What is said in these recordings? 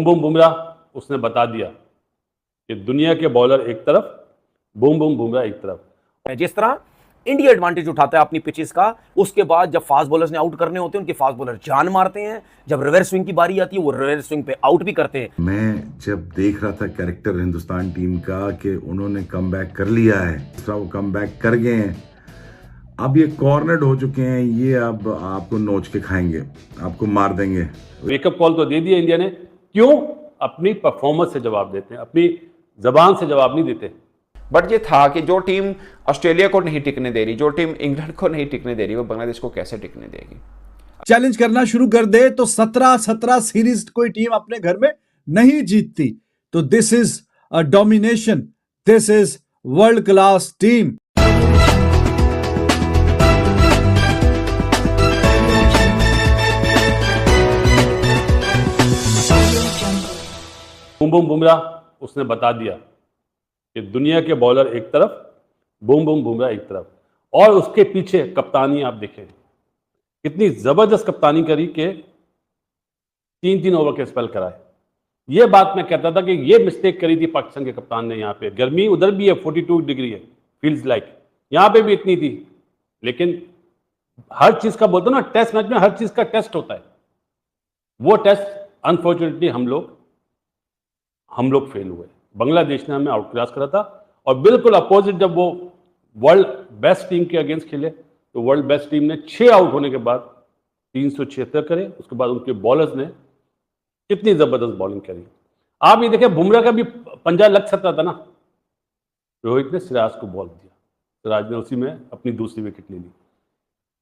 Boom Bumrah उसने बता दिया कि दुनिया के बॉलर एक तरफ, बूम बूम बुमराह एक तरफ। जिस तरह इंडिया एडवांटेज उठाता है अपनी पिचेस का, उसके बाद जब फास्ट बॉलर्स ने आउट करने होते हैं उनके फास्ट बॉलर जान मारते हैं, जब रिवर्स स्विंग की बारी आती है वो रिवर्स स्विंग पे आउट भी करते हैं। मैं जब देख रहा था कैरेक्टर हिंदुस्तान टीम का कि उन्होंने कमबैक कर लिया है, वो कमबैक कर गए हैं, अब ये कॉर्नर्ड हो चुके हैं, ये अब आपको नोच के खाएंगे, आपको मार देंगे। वेकअप कॉल तो दे दिया इंडिया ने, क्यों? अपनी परफॉर्मेंस से जवाब देते हैं, अपनी जबान से जवाब नहीं देते। बट ये था कि जो टीम ऑस्ट्रेलिया को नहीं टिकने दे रही, जो टीम इंग्लैंड को नहीं टिकने दे रही, वो बांग्लादेश को कैसे टिकने देगी? चैलेंज करना शुरू कर दे तो 17-17 सीरीज कोई टीम अपने घर में नहीं जीतती। तो this is a domination, this is world class team. Boom boom Bumrah उसने बता दिया कि दुनिया के बॉलर एक तरफ, बूम बूम बुमराह एक तरफ। और उसके पीछे कप्तानी आप देखें, कितनी जबरदस्त कप्तानी करी कि 3-3 ओवर के स्पेल कराए। ये बात मैं कहता था कि ये मिस्टेक करी थी पाकिस्तान के कप्तान ने। यहाँ पे गर्मी उधर भी है, 42 डिग्री है, फील्स लाइक यहाँ पे भी इतनी थी, लेकिन हर चीज का बोलते ना, टेस्ट मैच में हर चीज का टेस्ट होता है। वो टेस्ट अनफॉर्चुनेटली हम लोग फेल हुए। बांग्लादेश ने हमें आउट क्लास करा था, और बिल्कुल अपोजिट जब वो वर्ल्ड बेस्ट टीम के अगेंस्ट खेले तो वर्ल्ड बेस्ट टीम ने 6 आउट होने के बाद 376 करे। उसके बाद उनके बॉलर्स ने कितनी जबरदस्त बॉलिंग करी। आप ये देखें, बुमराह का भी पंजा लग सकता था ना, रोहित ने सिराज को बॉल दिया, सिराज ने उसी में अपनी दूसरी विकेट ले ली।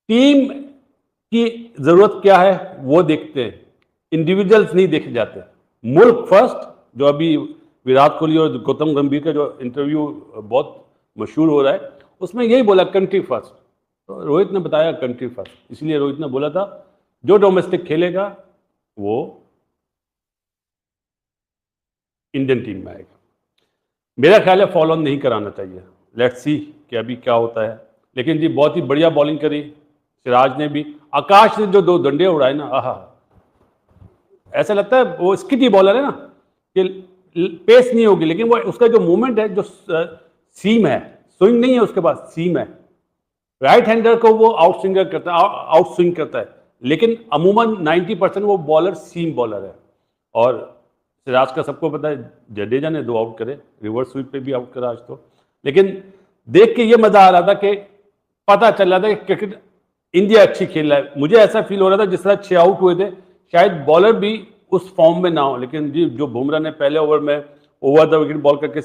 टीम की जरूरत क्या है वो देखते हैं, इंडिविजुअल्स नहीं देखे जाते। मुल्क फर्स्ट, जो अभी विराट कोहली और गौतम गंभीर का जो इंटरव्यू बहुत मशहूर हो रहा है, उसमें यही बोला कंट्री फर्स्ट। तो रोहित ने बताया कंट्री फर्स्ट, इसलिए रोहित ने बोला था जो डोमेस्टिक खेलेगा वो इंडियन टीम में आएगा। मेरा ख्याल है फॉलो ऑन नहीं कराना चाहिए, लेट्स सी कि अभी क्या होता है। लेकिन जी बहुत ही बढ़िया बॉलिंग करी सिराज ने भी। आकाश ने जो 2 डंडे उड़ाए ना, आहा, ऐसा लगता है वो स्किटी बॉलर है ना, कि पेस नहीं होगी, लेकिन वो उसका जो मूवमेंट है, जो सीम है, स्विंग नहीं है उसके पास, सीम है। राइट हैंडर को वो आउट स्विंग करता है, लेकिन अमूमन 90% वो बॉलर सीम बॉलर है। और सिराज का सबको पता है, जडेजा ने 2 आउट करे, रिवर्स स्वीप पे भी आउट करा आज तो। लेकिन देख के ये मजा आ रहा था कि पता चल रहा था कि क्रिकेट इंडिया अच्छी खेल रहा है। मुझे ऐसा फील हो रहा था जिस तरह 6 आउट हुए थे, शायद बॉलर भी उस फॉर्म में ना हो। लेकिन जी जो बुमराह ने पहले ओवर में ओवर द विकेट बॉल करके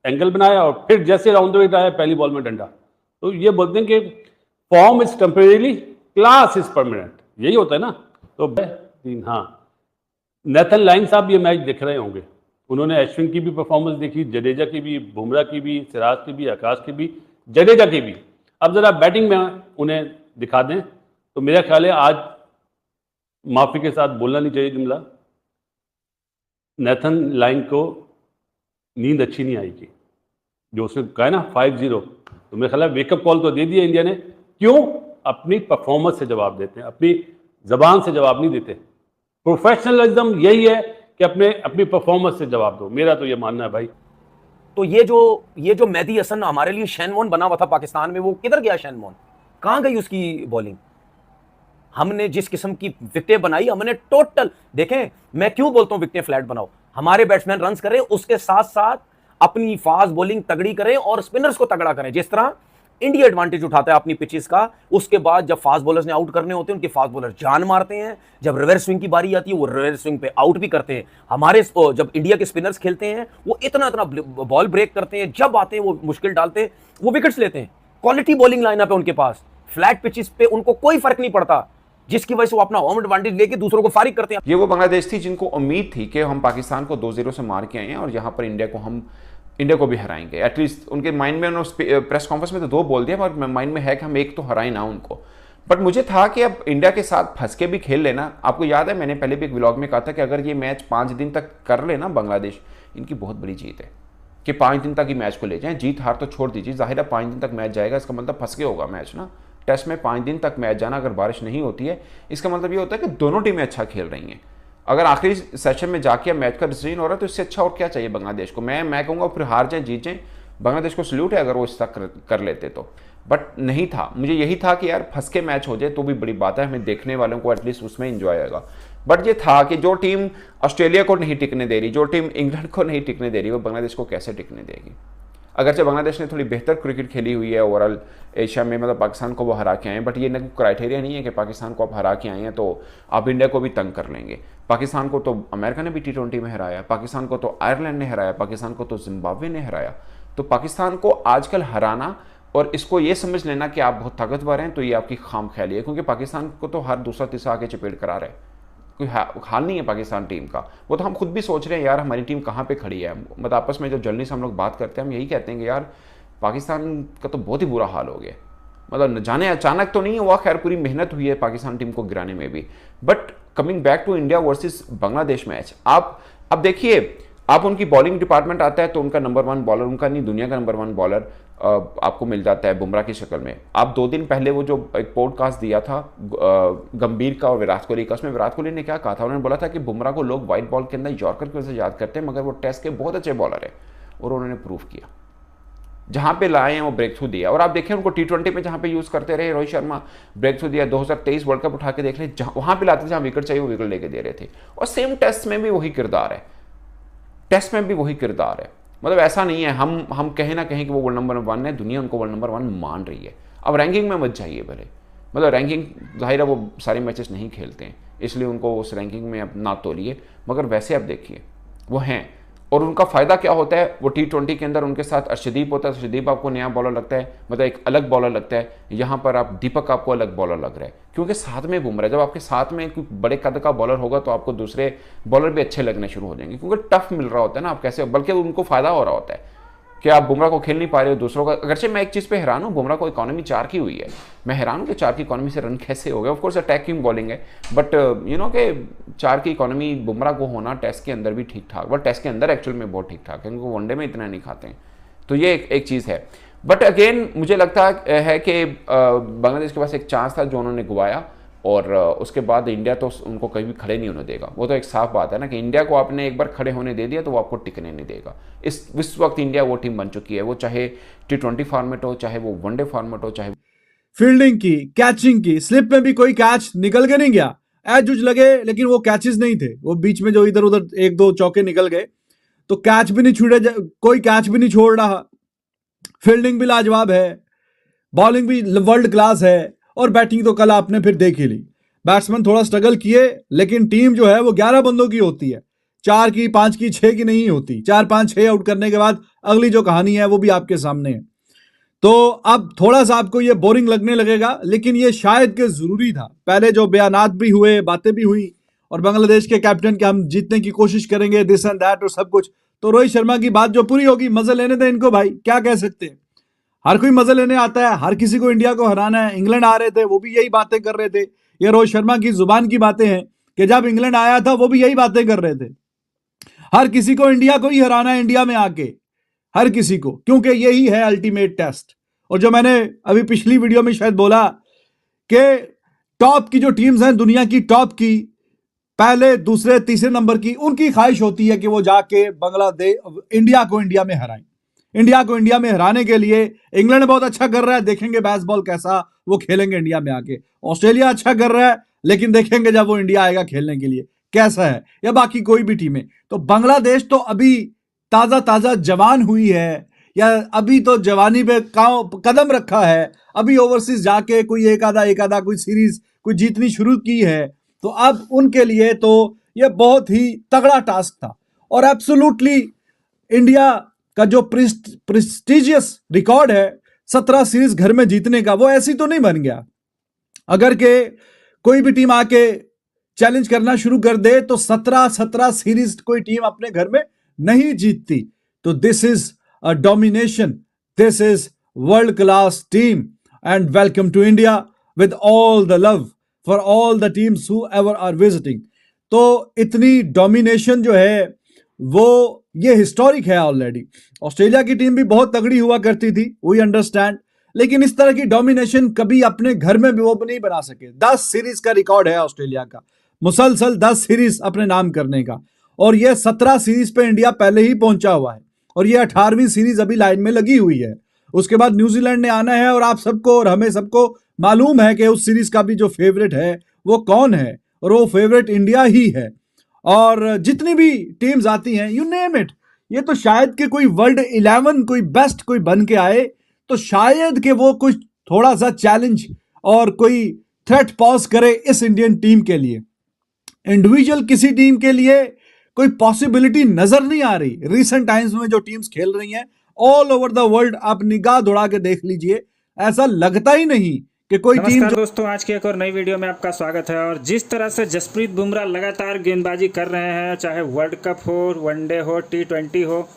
एंगल बनाया, और फिर जैसे राउंड द विकेट आया पहली बॉल में डंडा, तो ये बोलते हैं कि form is temporary, class is permanent, यही होता है ना। तो हाँ, नेथन लाइन साहब ये मैच देख रहे होंगे, उन्होंने अश्विन की भी परफॉर्मेंस देखी, जडेजा की भी, बुमराह की भी, सिराज की भी, आकाश की भी, जडेजा की भी। अब जरा बैटिंग में उन्हें दिखा दें तो मेरा ख्याल है आज माफी के साथ बोलना नहीं चाहिए जुमला, नेथन लाइन को नींद अच्छी नहीं आएगी। जो उसने कहा है ना 5-0, तो मेरा ख्याल है वेकअप कॉल तो दे दिया इंडिया ने, क्यों? अपनी परफॉर्मेंस से जवाब देते हैं, अपनी जबान से जवाब नहीं देते। प्रोफेशनलिज्म यही है कि अपनी परफॉर्मेंस से जवाब दो, मेरा तो ये मानना है भाई। तो ये जो मेहदी हसन हमारे लिए शैन वॉन बना हुआ था पाकिस्तान में, वो किधर गया शैन वॉन? कहां गई उसकी बॉलिंग? हमने जिस किस्म की विकेटें बनाई, हमने टोटल देखें, मैं क्यों बोलता हूं विकेटें फ्लैट बनाओ, हमारे बैट्समैन रन्स करें, उसके साथ साथ अपनी फास्ट बॉलिंग तगड़ी करें और स्पिनर्स को तगड़ा करें। जिस तरह इंडिया एडवांटेज उठाता है अपनी पिचेस का, उसके बाद जब फास्ट बॉलर्स ने आउट करने होते हैं उनके फास्ट बॉलर जान मारते हैं, जब रिवर्स स्विंग की बारी आती है वो रिवर्स स्विंग पे आउट भी करते हैं। हमारे जब इंडिया के स्पिनर्स खेलते हैं वो इतना बॉल ब्रेक करते हैं, जब आते हैं वो मुश्किल डालते हैं, वो विकेट्स लेते हैं। क्वालिटी बॉलिंग लाइनअप है उनके पास, फ्लैट पिचेस पे उनको कोई फर्क नहीं पड़ता, जिसकी वजह से वो अपना होम एडवांटेज लेके दूसरों को फारिग करते हैं। ये वो बांग्लादेश थी जिनको उम्मीद थी कि हम पाकिस्तान को 2-0 से मार के आए हैं और यहाँ पर इंडिया को भी हराएंगे। एटलीस्ट उनके माइंड में, उन्होंने प्रेस कॉन्फ्रेंस में तो 2 बोल दिया, पर माइंड में है कि हम एक तो हराए ना उनको। बट मुझे था कि अब इंडिया के साथ फंस के भी खेल लेना। आपको याद है मैंने पहले भी एक व्लॉग में कहा था कि अगर ये मैच 5 दिन तक कर लेना बांग्लादेश, इनकी बहुत बड़ी जीत है कि 5 दिन तक ही मैच को ले जाएं। जीत हार तो छोड़ दीजिए, जाहिर है 5 दिन तक मैच जाएगा, इसका मतलब फंस के होगा मैच ना। टेस्ट में 5 दिन तक मैच जाना, अगर बारिश नहीं होती है, इसका मतलब ये होता है कि दोनों टीमें अच्छा खेल रही हैं। अगर आखिरी सेशन में जाके मैच का डिसीजन हो रहा है तो इससे अच्छा और क्या चाहिए बांग्लादेश को। मैं कहूँगा फिर हार जाए जीत जाए, बांग्लादेश को सल्यूट है अगर वो इस तक कर लेते तो, बट नहीं था। मुझे यही था कि यार फंस के मैच हो जाए तो भी बड़ी बात है, हमें देखने वालों को एटलीस्ट उसमें इंजॉय आएगा। बट ये था कि जो टीम ऑस्ट्रेलिया को नहीं टिकने दे रही, जो टीम इंग्लैंड को नहीं टिकने दे रही, वो बांग्लादेश को कैसे टिकने देगी। अगरचे बांग्लादेश ने थोड़ी बेहतर क्रिकेट खेली हुई है ओवरऑल एशिया में, मतलब पाकिस्तान को वो हरा के आए हैं, बट ये ना क्राइटेरिया नहीं है कि पाकिस्तान को आप हरा के आए हैं तो आप इंडिया को भी तंग कर लेंगे। पाकिस्तान को तो अमेरिका ने भी T20 में हराया, पाकिस्तान को तो आयरलैंड ने हराया, पाकिस्तान को तो जिम्बाब्वे ने हराया। तो पाकिस्तान को आजकल हराना और इसको ये समझ लेना कि आप बहुत ताकतवर हैं, तो ये आपकी खाम ख्याली है, क्योंकि पाकिस्तान को तो हर दूसरा तीसरा आके चपेट करा रहा है। कोई हाल नहीं है पाकिस्तान टीम का। वो तो हम खुद भी सोच रहे हैं यार हमारी टीम कहाँ पे खड़ी है। मतलब आपस में जब जर्नलिस्ट हम लोग बात करते हैं हम यही कहते हैं कि यार पाकिस्तान का तो बहुत ही बुरा हाल हो गया। मतलब न जाने अचानक तो नहीं हुआ, खैर पूरी मेहनत हुई है पाकिस्तान टीम को गिराने में भी। But coming back to India versus Bangladesh match, आप अब देखिए, आप उनकी बॉलिंग डिपार्टमेंट आता है तो उनका नंबर 1 बॉलर, उनका नहीं दुनिया का नंबर 1 बॉलर आपको मिल जाता है बुमराह की शक्ल में। आप 2 दिन पहले वो जो एक पॉडकास्ट दिया था गंभीर का और विराट कोहली का, उसमें विराट कोहली ने क्या कहा था, उन्होंने बोला था कि बुमराह को लोग वाइट बॉल के अंदर यॉर्कर की वजह से याद करते हैं, मगर वो टेस्ट के बहुत अच्छे बॉलर है। और उन्होंने प्रूव किया, जहां पे लाए हैं वो ब्रेक थ्रू दिया। और आप देखें उनको T20 में जहां पे यूज करते रहे, रोहित शर्मा ब्रेक थ्रू दिया। 2023 वर्ल्ड कप उठा के देख ले, वहां पे लाते जहां विकेट चाहिए वो विकेट लेके दे रहे थे। और सेम टेस्ट में भी वही किरदार है, टेस्ट में भी वही किरदार है। मतलब ऐसा नहीं है हम कहें ना कहें कि वो वर्ल्ड नंबर 1 है, दुनिया उनको वर्ल्ड नंबर 1 मान रही है। अब रैंकिंग में मत जाइए भले, मतलब रैंकिंग जाहिर है वो सारे मैचेस नहीं खेलते हैं इसलिए उनको उस रैंकिंग में अब ना तोलिए, मगर वैसे आप देखिए वो हैं। और उनका फ़ायदा क्या होता है, वो T20 के अंदर उनके साथ अर्शदीप होता है, अर्शदीप आपको नया बॉलर लगता है, मतलब एक अलग बॉलर लगता है। यहाँ पर आप दीपक आपको अलग बॉलर लग रहा है, क्योंकि साथ में बुमराह, जब आपके साथ में कोई बड़े कद का बॉलर होगा तो आपको दूसरे बॉलर भी अच्छे लगने शुरू हो जाएंगे, क्योंकि टफ मिल रहा होता है ना। आप कैसे, बल्कि उनको फ़ायदा हो रहा होता है कि आप बुमराह को खेल नहीं पा रहे हो दूसरों का। अगरचे मैं एक चीज़ पे हैरान हूँ, बुमराह को इकॉनमी 4 की हुई है, मैं हैरान हूँ कि 4 की इकॉनमी से रन कैसे हो गए। ऑफ कोर्स अटैकिंग बॉलिंग है, बट यू नो कि 4 की इकॉनमी बुमराह को होना टेस्ट के अंदर भी ठीक ठाक, बट टेस्ट के अंदर एक्चुअल में बहुत ठीक ठाक है, क्योंकि वनडे में इतना नहीं खाते हैं। तो ये एक चीज़ है। बट अगेन मुझे लगता है कि बांग्लादेश के पास एक चांस था जो उन्होंने गंवाया, और उसके बाद इंडिया तो उनको कभी भी खड़े नहीं होने देगा। वो तो एक साफ बात है ना कि इंडिया को आपने एक बार खड़े होने दे दिया तो वो आपको टिकने नहीं देगा। इस वक्त इंडिया वो टीम बन चुकी है, वो चाहे T20 फॉर्मेट हो, चाहे वो वनडे फॉर्मेट हो, चाहे फील्डिंग की, कैचिंग की, स्लिप में भी कोई कैच निकल के नहीं गया, एज उज लगे लेकिन वो कैचेस नहीं थे। वो बीच में जो इधर उधर 1-2 चौके निकल गए तो कैच भी नहीं छूटे, कोई कैच भी नहीं छोड़ रहा। फील्डिंग भी लाजवाब है, बॉलिंग भी वर्ल्ड क्लास है, और बैटिंग तो कल आपने फिर देख ही ली। बैट्समैन थोड़ा स्ट्रगल किए, लेकिन टीम जो है वो 11 बंदों की होती है, 4 की, 5 की, 6 की नहीं होती। 4, 5, 6 आउट करने के बाद अगली जो कहानी है वो भी आपके सामने है। तो अब थोड़ा सा आपको ये बोरिंग लगने लगेगा, लेकिन ये शायद के जरूरी था। पहले जो बयानात भी हुए, बातें भी हुई, और बांग्लादेश के कैप्टन के हम जीतने की कोशिश करेंगे, दिस एंड दैट और सब कुछ, तो रोहित शर्मा की बात जो पूरी होगी, मजे लेने दें इनको भाई, क्या कह सकते हैं। हर कोई मजे लेने आता है, हर किसी को इंडिया को हराना है। इंग्लैंड आ रहे थे, वो भी यही बातें कर रहे थे। ये रोहित शर्मा की जुबान की बातें हैं कि जब इंग्लैंड आया था वो भी यही बातें कर रहे थे। हर किसी को इंडिया को ही हराना है, इंडिया में आके हर किसी को, क्योंकि यही है अल्टीमेट टेस्ट। और जो मैंने अभी पिछली वीडियो में शायद बोला कि टॉप की जो टीम्स हैं, दुनिया की टॉप की, पहले, दूसरे, तीसरे नंबर की, उनकी ख्वाहिश होती है कि वो जाके बांग्लादेश, इंडिया को इंडिया में हराएं। इंडिया को इंडिया में हराने के लिए इंग्लैंड बहुत अच्छा कर रहा है, देखेंगे बेसबॉल कैसा वो खेलेंगे इंडिया में आके। ऑस्ट्रेलिया अच्छा कर रहा है, लेकिन देखेंगे जब वो इंडिया आएगा खेलने के लिए कैसा है, या बाकी कोई भी टीमें। तो बांग्लादेश तो अभी ताजा ताजा जवान हुई है, या अभी तो जवानी पे कदम रखा है, अभी ओवरसीज जाके कोई एक आधा कोई सीरीज कोई जीतनी शुरू की है। तो अब उनके लिए तो ये बहुत ही तगड़ा टास्क था, और एब्सोल्युटली इंडिया का जो प्रेस्टिजियस रिकॉर्ड है 17 सीरीज घर में जीतने का, वो ऐसी तो नहीं बन गया। अगर के कोई भी टीम आके चैलेंज करना शुरू कर दे तो 17 सीरीज कोई टीम अपने घर में नहीं जीतती। तो this is a domination, this is world class team, and welcome to India with all the love for all the teams who ever are visiting. तो इतनी डोमिनेशन जो है वो ये हिस्टोरिक है ऑलरेडी। ऑस्ट्रेलिया की टीम भी बहुत तगड़ी हुआ करती थी, वी अंडरस्टैंड, लेकिन इस तरह की डोमिनेशन कभी अपने घर में भी वो नहीं बना सके। 10 सीरीज का रिकॉर्ड है ऑस्ट्रेलिया का। मुसलसल 10 सीरीज अपने नाम करने का, और यह 17 सीरीज पे इंडिया पहले ही पहुंचा हुआ है और ये 18वीं सीरीज अभी लाइन में लगी हुई है। उसके बाद न्यूजीलैंड ने आना है और आप सबको और हमें सबको मालूम है कि उस सीरीज का भी जो फेवरेट है वो कौन है, और वो फेवरेट इंडिया ही है। और जितनी भी टीम्स आती हैं, यू नेम इट, ये तो शायद कि कोई वर्ल्ड 11 कोई बेस्ट कोई बन के आए तो शायद कि वो कुछ थोड़ा सा चैलेंज और कोई थ्रेट पॉज करे इस इंडियन टीम के लिए। इंडिविजुअल किसी टीम के लिए कोई पॉसिबिलिटी नजर नहीं आ रही। रीसेंट टाइम्स में जो टीम्स खेल रही हैं ऑल ओवर द वर्ल्ड, आप निगाह दौड़ा के देख लीजिए, ऐसा लगता ही नहीं कि कोई टीम नमस्कार दोस्तों, आज की एक और नई वीडियो में आपका स्वागत है। और जिस तरह से जसप्रीत बुमराह लगातार गेंदबाजी कर रहे हैं, चाहे वर्ल्ड कप हो, वनडे हो, T20 हो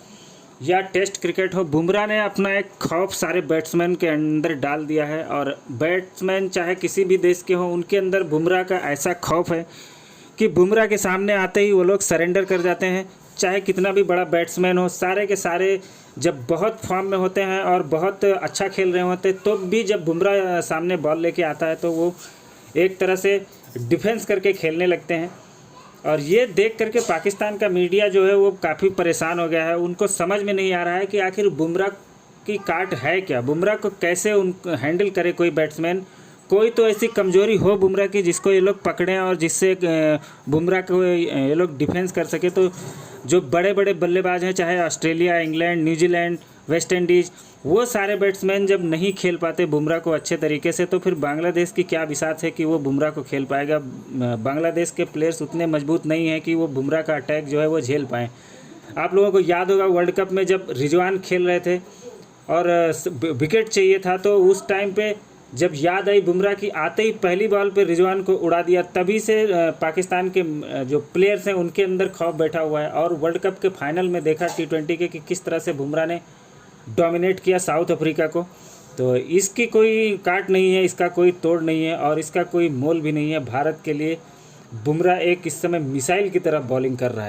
या टेस्ट क्रिकेट हो, बुमराह ने अपना एक खौफ सारे बैट्समैन के अंदर डाल दिया है। और बैट्समैन चाहे किसी भी देश के हों, उनके अंदर बुमराह का ऐसा खौफ है कि बुमराह के सामने आते ही वो लोग सरेंडर कर जाते हैं। चाहे कितना भी बड़ा बैट्समैन हो, सारे के सारे जब बहुत फॉर्म में होते हैं और बहुत अच्छा खेल रहे होते तो भी जब बुमराह सामने बॉल लेके आता है तो वो एक तरह से डिफेंस करके खेलने लगते हैं। और ये देख करके पाकिस्तान का मीडिया जो है वो काफ़ी परेशान हो गया है। उनको समझ में नहीं आ रहा है कि आखिर बुमराह की काट है क्या, बुमराह को कैसे हैंडल करे कोई बैट्समैन। कोई तो ऐसी कमजोरी हो बुमराह की जिसको ये लोग पकड़ें और जिससे बुमराह को ये लोग डिफेंस कर सके। तो जो बड़े बड़े बल्लेबाज हैं, चाहे Australia, England, New Zealand, West Indies, वो सारे बैट्समैन जब नहीं खेल पाते बुमराह को अच्छे तरीके से, तो फिर बांग्लादेश की क्या बिसात है कि वो बुमराह को खेल पाएगा। बांग्लादेश के प्लेयर्स उतने मजबूत नहीं हैं कि वो बुमराह का अटैक जो है वो झेल पाएँ। आप लोगों को याद होगा वर्ल्ड कप में जब रिजवान खेल रहे थे और विकेट चाहिए था, तो उस टाइम पे जब याद आई बुमराह की, आते ही पहली बॉल पे रिजवान को उड़ा दिया। तभी से पाकिस्तान के जो प्लेयर्स हैं उनके अंदर खौफ बैठा हुआ है। और वर्ल्ड कप के फाइनल में देखा T20 के कि किस तरह से बुमराह ने डोमिनेट किया साउथ अफ्रीका को। तो इसकी कोई काट नहीं है, इसका कोई तोड़ नहीं है और इसका कोई मोल भी नहीं है। भारत के लिए बुमराह एक इस समय मिसाइल की तरह बॉलिंग कर रहा है।